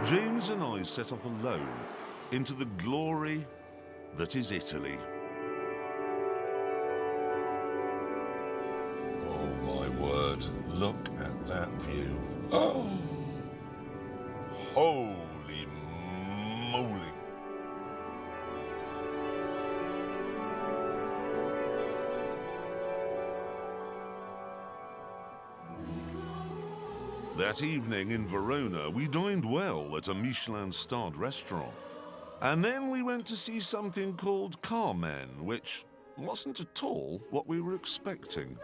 James and I set off alone into the glory that is Italy. Oh my word, look at that view. Oh, holy moly. That evening in Verona, we dined well at a Michelin-starred restaurant. And then we went to see something called Carmen, which wasn't at all what we were expecting.